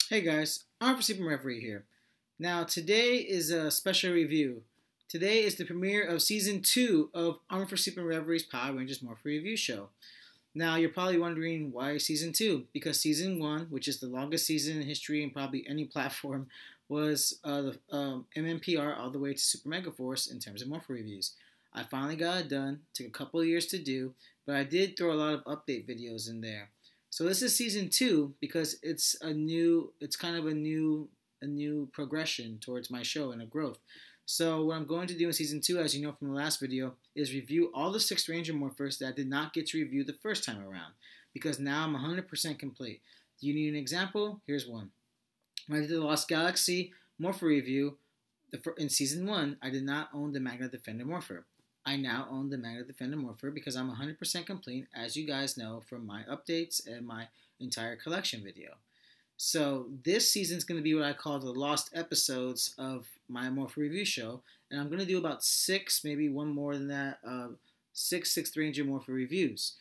Hey guys, AFSINREVERIE here. Now today is a special review. Today is the premiere of Season 2 of AFSINREVERIE's Power Rangers Morph Review show. Now you're probably wondering why Season 2? Because Season 1, which is the longest season in history and probably any platform, was the MMPR all the way to Super Mega Force in terms of Morph reviews. I finally got it done. Took a couple of years to do, but I did throw a lot of update videos in there. So this is season 2 because it's kind of a new progression towards my show and a growth. So what I'm going to do in season 2, as you know from the last video, is review all the 6 Ranger Morphers that I did not get to review the first time around, because now I'm 100% complete. Do you need an example? Here's one. When I did the Lost Galaxy Morpher review in season 1, I did not own the Magna Defender Morpher. I now own the Magna Defender Morpher because I'm 100% complete, as you guys know from my updates and my entire collection video. So this season is going to be what I call the lost episodes of my Morpher review show, and I'm going to do about 6, maybe one more than that, 6 Ranger Morpher reviews.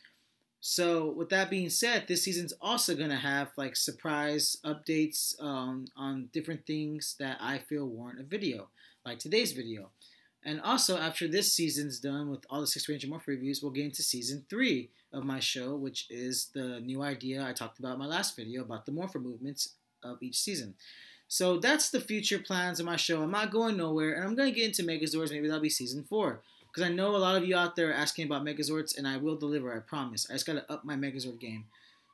So with that being said, this season's also going to have like surprise updates on different things that I feel warrant a video, like today's video. And also, after this season's done with all the 6 Ranger Morph reviews, we'll get into Season 3 of my show, which is the new idea I talked about in my last video about the Morpher movements of each season. So that's the future plans of my show. I'm not going nowhere, and I'm going to get into Megazords. Maybe that'll be Season 4. Because I know a lot of you out there are asking about Megazords, and I will deliver, I promise. I just got to up my Megazord game.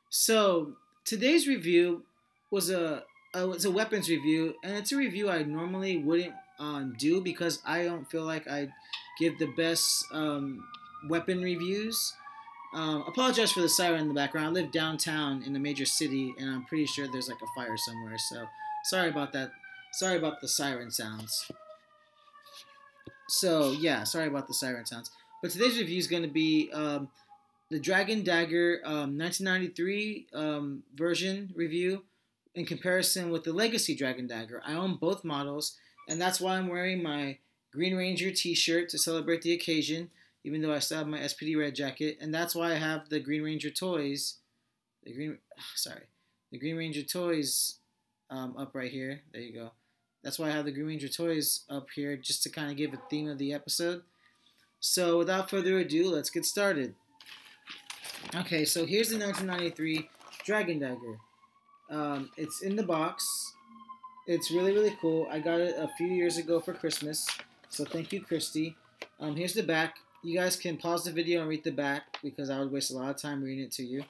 So today's review was it's a weapons review, and it's a review I normally wouldn't do because I don't feel like I give the best weapon reviews. Apologize for the siren in the background. I live downtown in a major city, and I'm pretty sure there's like a fire somewhere, so sorry about that. Sorry about the siren sounds. So yeah, sorry about the siren sounds. But today's review is going to be the Dragon Dagger 1993 version review in comparison with the Legacy Dragon Dagger. I own both models, and that's why I'm wearing my Green Ranger t-shirt to celebrate the occasion, even though I still have my S.P.D red jacket. And that's why I have the Green Ranger toys, the Green Ranger toys up right here. There you go. That's why I have the Green Ranger toys up here, just to kind of give a theme of the episode. So without further ado, let's get started. Okay, so here's the 1993 Dragon Dagger. It's in the box. It's really, really cool. I got it a few years ago for Christmas, so thank you, Christy. Here's the back. You guys can pause the video and read the back because I would waste a lot of time reading it to you.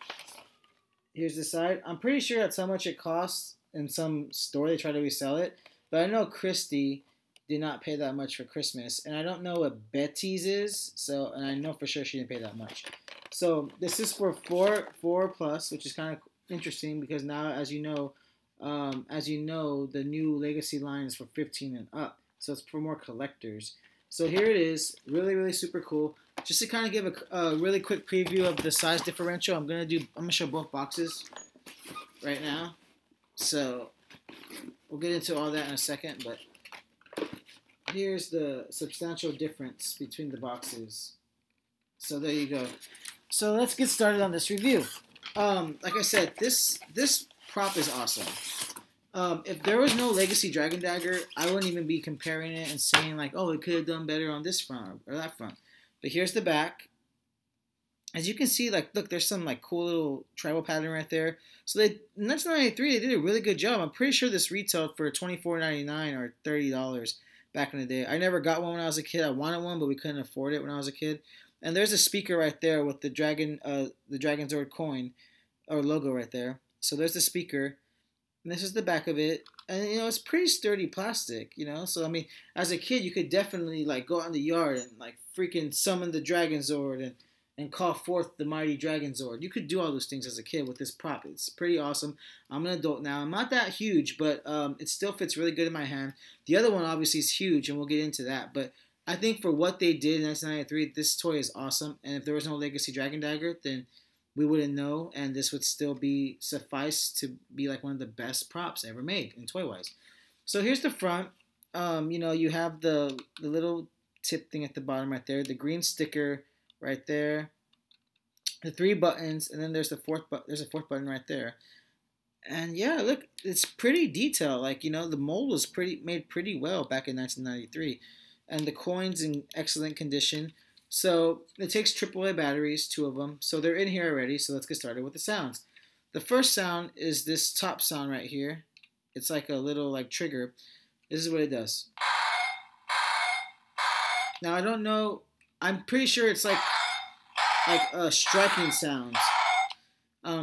Here's the side. I'm pretty sure that's how much it costs in some store. They try to resell it, but I know Christy did not pay that much for Christmas, and I don't know what Betty's is, and I know for sure she didn't pay that much. So this is for 4 plus, which is kind of interesting because now, as you know, the new Legacy line is for 15 and up, so it's for more collectors. So here it is, really, really super cool. Just to kind of give a really quick preview of the size differential, I'm gonna show both boxes right now. So we'll get into all that in a second, but here's the substantial difference between the boxes. So there you go. So let's get started on this review. Like I said, this prop is awesome. If there was no Legacy Dragon Dagger, I wouldn't even be comparing it and saying like, oh, it could have done better on this front or that front. But here's the back. As you can see, like, look, there's some like cool little tribal pattern right there. So in 1993, they did a really good job. I'm pretty sure this retailed for $24.99 or $30 back in the day. I never got one when I was a kid. I wanted one, but we couldn't afford it when I was a kid. And there's a speaker right there with the Dragon Zord coin or logo right there. So there's the speaker. And this is the back of it, and it's pretty sturdy plastic, So I mean, as a kid, you could definitely like go out in the yard and like freaking summon the Dragon Zord and call forth the mighty Dragon Zord. You could do all those things as a kid with this prop. It's pretty awesome. I'm an adult now. I'm not that huge, but it still fits really good in my hand. The other one obviously is huge, and we'll get into that. But I think for what they did in 1993, this toy is awesome. And if there was no Legacy Dragon Dagger, then we wouldn't know, and this would still suffice to be like one of the best props ever made in toy-wise. So here's the front. You have the little tip thing at the bottom right there, the green sticker right there, the 3 buttons, and then there's a fourth button right there. And yeah, look, it's pretty detailed. Like, the mold was made pretty well back in 1993, and the coins in excellent condition. So it takes AAA batteries, two of them. So they're in here already. So let's get started with the sounds. The first sound is this top sound right here. It's like a little like trigger. This is what it does. Now I don't know. I'm pretty sure it's like striking sounds.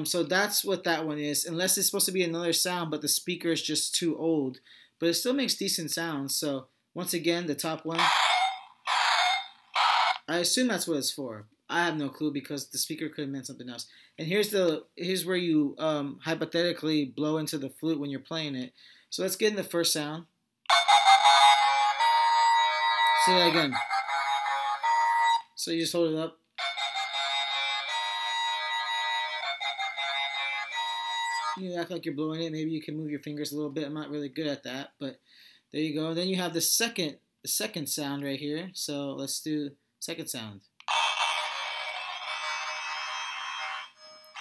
So that's what that one is. Unless it's supposed to be another sound, but the speaker is just too old. But it still makes decent sounds. So once again, the top one. I assume that's what it's for. I have no clue because the speaker could have meant something else. And here's where you hypothetically blow into the flute when you're playing it. So let's get in the first sound. Say that again. So you just hold it up. You act like you're blowing it. Maybe you can move your fingers a little bit. I'm not really good at that, but there you go. Then you have the second sound right here. So let's do second sound.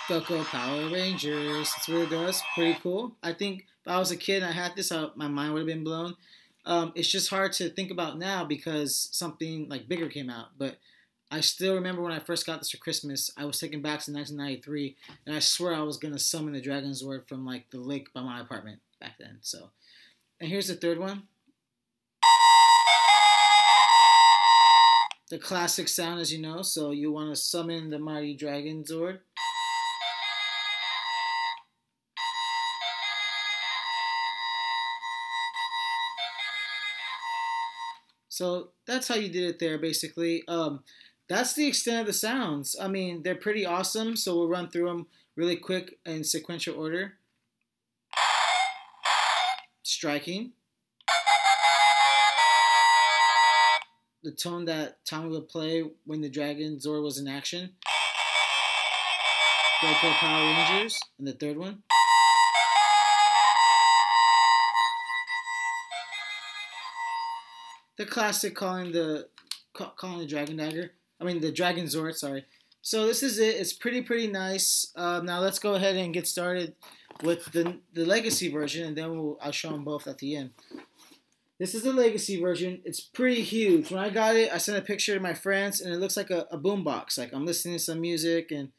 Go Power Rangers. That's what it does. Pretty cool. I think if I was a kid and I had this, my mind would have been blown. It's just hard to think about now because something like bigger came out. But I still remember when I first got this for Christmas, I was taken back to 1993, and I swear I was going to summon the Dragon Zord from like the lake by my apartment back then. So, and here's the third one. The classic sound, as you know. So you want to summon the mighty Dragon Zord. So that's how you did it there, basically. That's the extent of the sounds. I mean, they're pretty awesome, so we'll run through them really quick in sequential order. Striking. The tone that Tommy would play when the Dragon Zord was in action. Go Power Rangers. And the third one. The classic calling the Dragon Dagger. I mean the Dragon Zord, sorry. So this is it. It's pretty nice. Now let's go ahead and get started with the Legacy version, and then I'll show them both at the end. This is the Legacy version. It's pretty huge. When I got it, I sent a picture to my friends, and it looks like a boombox. Like I'm listening to some music, and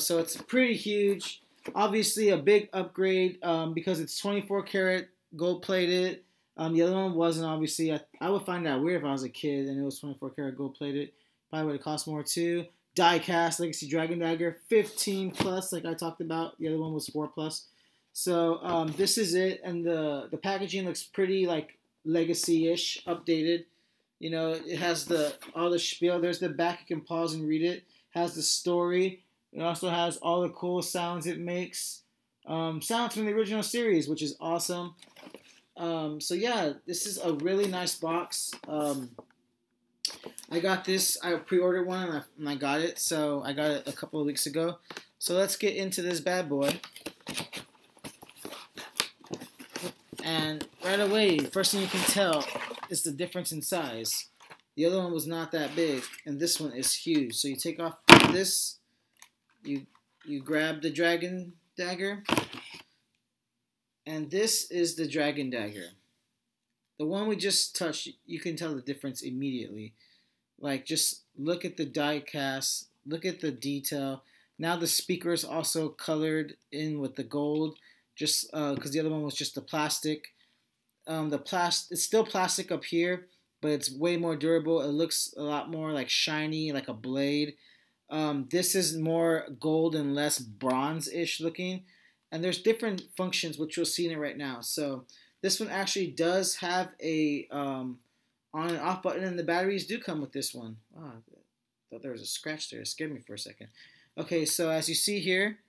so it's pretty huge. Obviously a big upgrade because it's 24 karat gold plated. The other one wasn't, obviously. I would find that weird if I was a kid and it was 24 karat gold plated. Probably would have cost more too. Die cast Legacy Dragon Dagger, 15 plus, like I talked about. The other one was 4 plus. So this is it, and the packaging looks pretty like Legacy-ish, updated. It has all the spiel. There's the back. You can pause and read it. It has the story. It also has all the cool sounds it makes. Sounds from the original series, which is awesome. So yeah, this is a really nice box. I got this. I pre-ordered one and I got it. So I got it a couple of weeks ago. So let's get into this bad boy. And right away, first thing you can tell is the difference in size. The other one was not that big, and this one is huge. So you take off this, you grab the Dragon Dagger, and this is the Dragon Dagger. The one we just touched, you can tell the difference immediately. Like, just look at the die cast, look at the detail. Now the speaker is also colored in with the gold, just because the other one was just the plastic. It's still plastic up here, but it's way more durable. It looks a lot more like shiny, like a blade. This is more gold and less bronze-ish looking. And there's different functions, which you'll see in it right now. So this one actually does have a on and off button, and the batteries do come with this one. Oh, I thought there was a scratch there. It scared me for a second. Okay, so as you see here,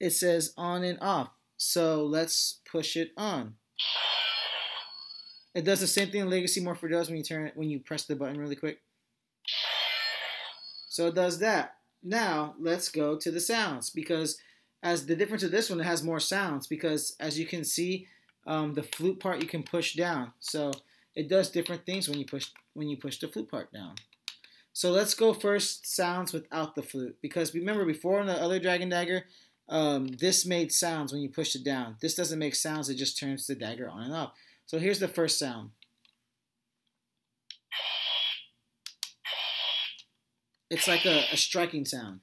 it says on and off. So let's push it on. It does the same thing Legacy Morpher does when you press the button really quick. So it does that. Now let's go to the sounds, because as the difference of this one, it has more sounds, because as you can see, the flute part you can push down. So it does different things when you push the flute part down. So let's go first sounds without the flute, because remember before on the other Dragon Dagger, this made sounds when you pushed it down. This doesn't make sounds, it just turns the dagger on and off. So here's the first sound. It's like a striking sound.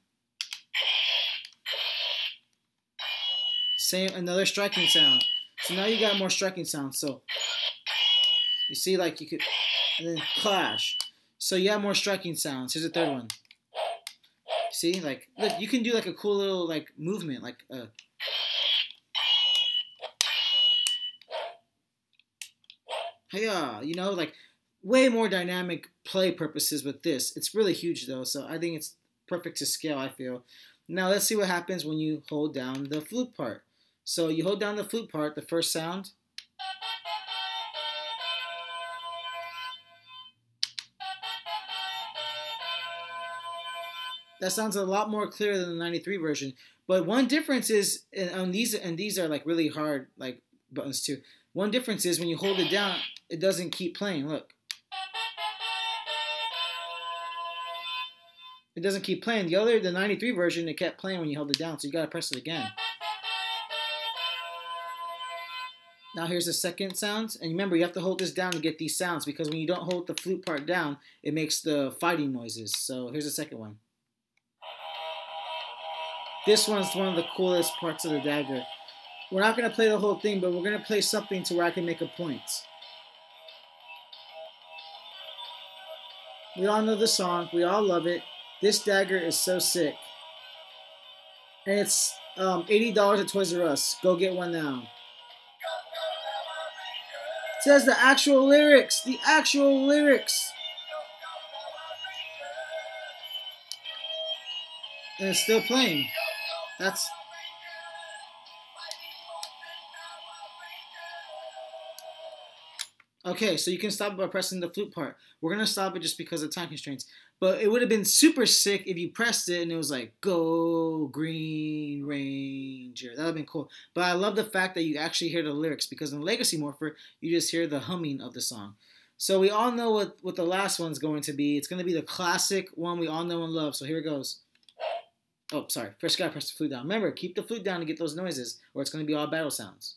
Same, another striking sound. So now you got more striking sounds. So you see, like you could, and then clash. So you have more striking sounds. Here's the third one. See, like, look, you can do like a cool little like movement, like yeah, you know, like way more dynamic play purposes with this. It's really huge though, so I think it's perfect to scale, I feel. Now let's see what happens when you hold down the flute part. So you hold down the flute part, the first sound. That sounds a lot more clear than the 93 version. But one difference is, and these are like really hard like buttons too. One difference is when you hold it down, it doesn't keep playing. Look. It doesn't keep playing. The 93 version, it kept playing when you held it down, so you gotta press it again. Now here's the second sound, and remember you have to hold this down to get these sounds because when you don't hold the flute part down, it makes the fighting noises. So here's the second one. This one's one of the coolest parts of the dagger. We're not gonna play the whole thing, but we're gonna play something to where I can make a point. We all know the song. We all love it. This dagger is so sick. And it's $80 at Toys R Us. Go get one now. It says the actual lyrics. The actual lyrics. And it's still playing. That's... Okay, so you can stop it by pressing the flute part. We're going to stop it just because of time constraints. But it would have been super sick if you pressed it and it was like, go Green Ranger. That would have been cool. But I love the fact that you actually hear the lyrics because in Legacy Morpher, you just hear the humming of the song. So we all know what the last one's going to be. It's going to be the classic one we all know and love. So here it goes. Oh, sorry. First got to press the flute down. Remember, keep the flute down to get those noises or it's going to be all battle sounds.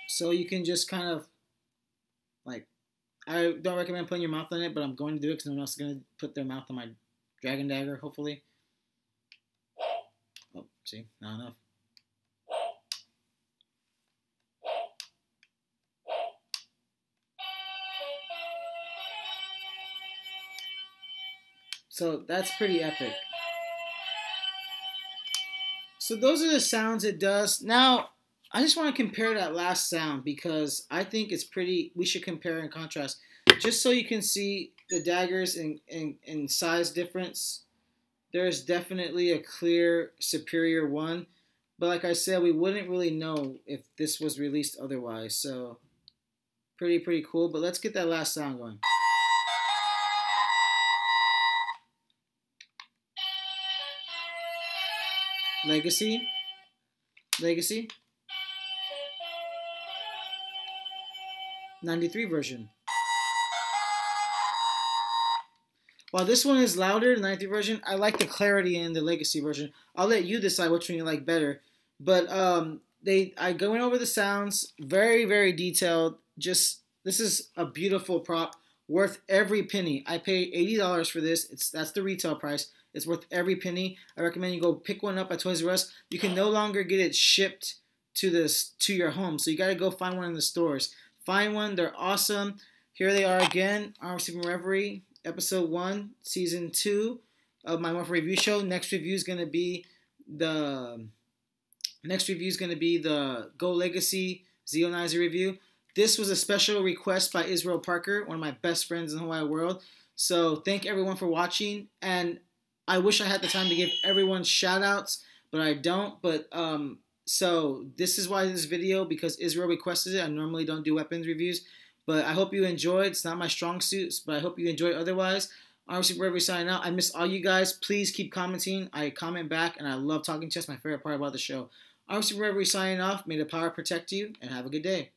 So you can just kind of, like, I don't recommend putting your mouth on it, but I'm going to do it because no one else is going to put their mouth on my Dragon Dagger, hopefully. Oh, see? Not enough. So that's pretty epic. So those are the sounds it does. Now, I just want to compare that last sound because I think it's pretty, we should compare and contrast. Just so you can see the daggers in size difference. There's definitely a clear superior one. But like I said, we wouldn't really know if this was released otherwise. So pretty cool. But let's get that last sound going. Legacy. Legacy. 93 version. While this one is louder, the 93 version, I like the clarity in the Legacy version. I'll let you decide which one you like better. But I going over the sounds, very detailed. Just this is a beautiful prop, worth every penny. I paid $80 for this. That's the retail price. It's worth every penny. I recommend you go pick one up at Toys R Us. You can no longer get it shipped to your home, so you got to go find one in the stores. Find one. They're awesome. Here they are again. AFSINREVERIE, Episode 1, Season 2 of my Morpher Review Show. Next review is going to be the Go Legacy Zeonizer review. This was a special request by Isral Parker, one of my best friends in the whole wide world. So thank everyone for watching. And I wish I had the time to give everyone shout outs, but I don't. But so this is why this video, because Isral requested it. I normally don't do weapons reviews, but I hope you enjoyed. It's not my strong suits, but I hope you enjoy otherwise. AFSINREVERIE signing out. I miss all you guys. Please keep commenting. I comment back, and I love talking to you. It's my favorite part about the show. AFSINREVERIE signing off. May the power protect you, and have a good day.